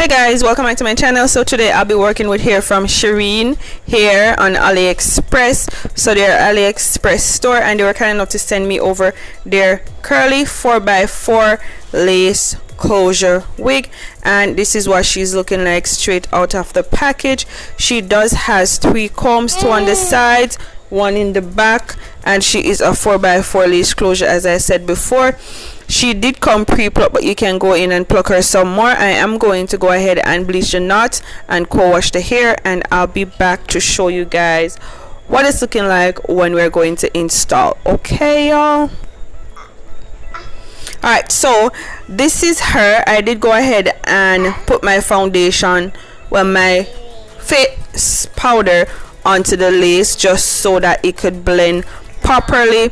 Hey guys, welcome back to my channel. So today I'll be working with hair from Shireen here on AliExpress. So they're AliExpress store and they were kind enough to send me over their curly 4x4 lace closure wig, and this is what she's looking like straight out of the package. She does has 3 combs, 2 on the sides, 1 in the back, and she is a 4x4 lace closure as I said before. She did come pre-plucked, but you can go in and pluck her some more. I am going to go ahead and bleach the knots and co-wash the hair, and I'll be back to show you guys what it's looking like when we're going to install. Okay y'all, alright, so this is her. I did go ahead and put my foundation, well, my face powder onto the lace just so that it could blend properly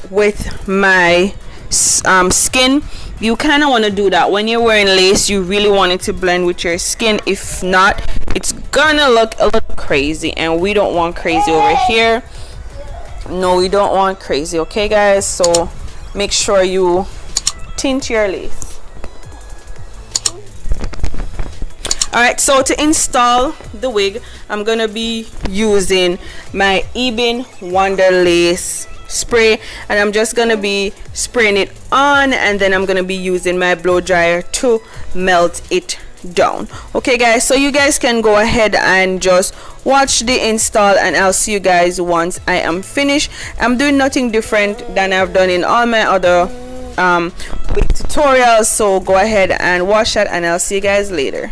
with my skin. You kind of want to do that when you're wearing lace. You really want it to blend with your skin. If not, it's gonna look a little crazy, and we don't want crazy over here. No, we don't want crazy. Okay guys, so make sure you tint your lace. Alright, so to install the wig, I'm gonna be using my Ebin Wonder Lace spray, and I'm just gonna be spraying it on, and then I'm gonna be using my blow dryer to melt it down. Okay guys, so you guys can go ahead and just watch the install, and I'll see you guys once I am finished. I'm doing nothing different than I've done in all my other wig tutorials, so go ahead and watch that, and I'll see you guys later.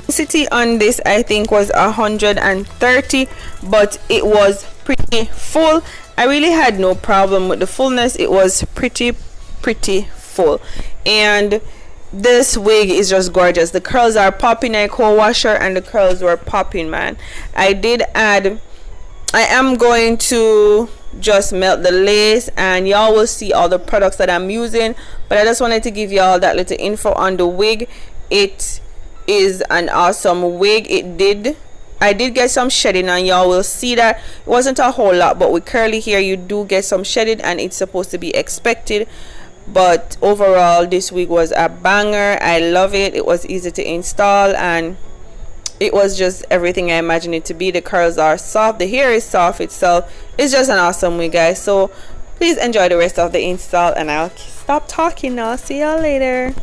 Intensity on this I think was 130, but it was pretty full. I really had no problem with the fullness. It was pretty full, and this wig is just gorgeous. The curls are popping. I co-wash her and the curls were popping, man. I am going to just melt the lace, and y'all will see all the products that I'm using, but I just wanted to give y'all that little info on the wig. It is an awesome wig. I did get some shedding, and y'all will see that it wasn't a whole lot, but with curly hair you do get some shedding, and it's supposed to be expected. But overall this wig was a banger. I love it. It was easy to install, and it was just everything I imagined it to be. The curls are soft, the hair is soft itself. It's just an awesome wig guys. So please enjoy the rest of the install, and I'll stop talking now. See y'all later.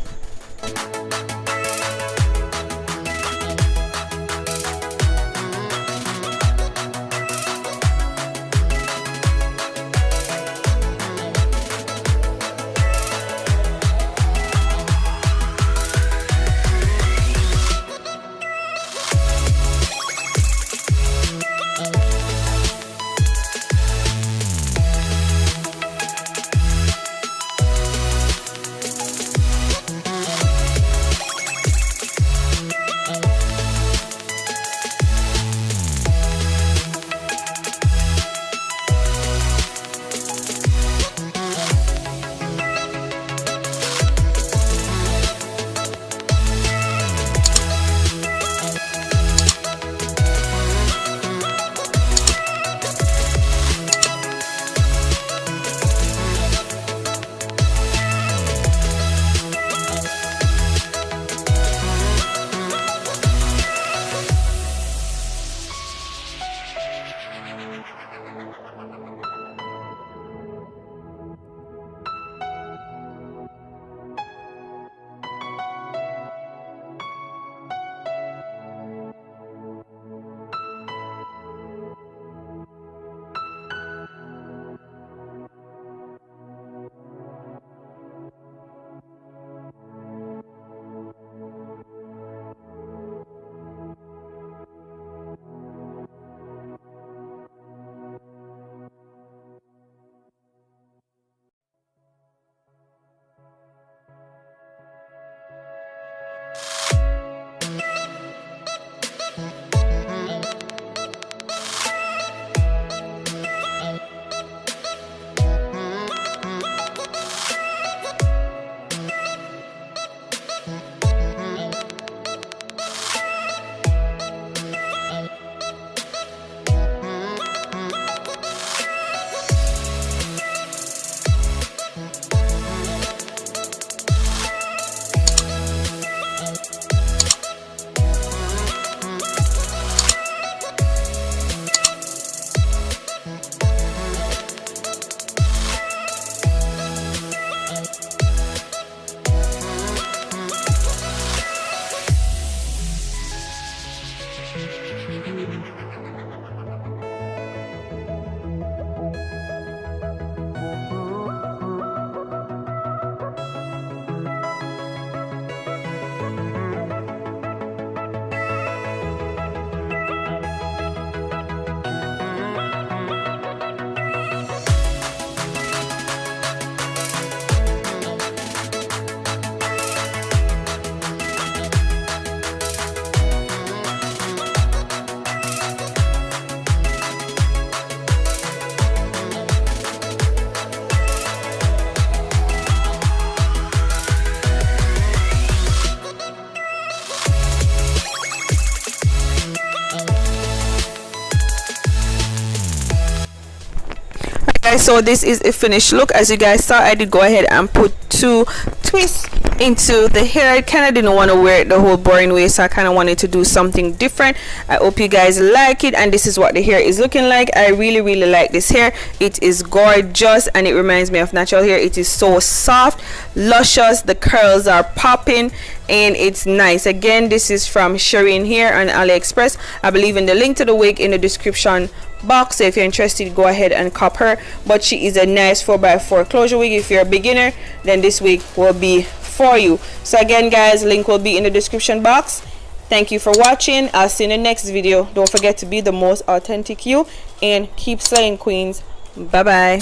So this is a finished look. As you guys saw, I did go ahead and put 2 twists into the hair. I kind of didn't want to wear it the whole boring way, so I kind of wanted to do something different. I hope you guys like it, and this is what the hair is looking like. I really like this hair. It is gorgeous and it reminds me of natural hair. It is so soft, luscious, the curls are popping, and it's nice. Again, this is from Shireen here on AliExpress. I believe in the link to the wig in the description box, so if you're interested, go ahead and cop her. But she is a nice 4x4 closure wig. If you're a beginner, then this wig will be for you. So again guys, link will be in the description box. Thank you for watching. I'll see you in the next video. Don't forget to be the most authentic you and keep slaying, queens. Bye bye.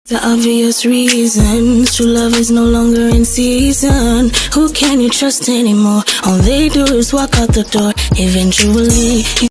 The obvious reasons true love is no longer in season. Who can you trust anymore? All they do is walk out the door. Eventually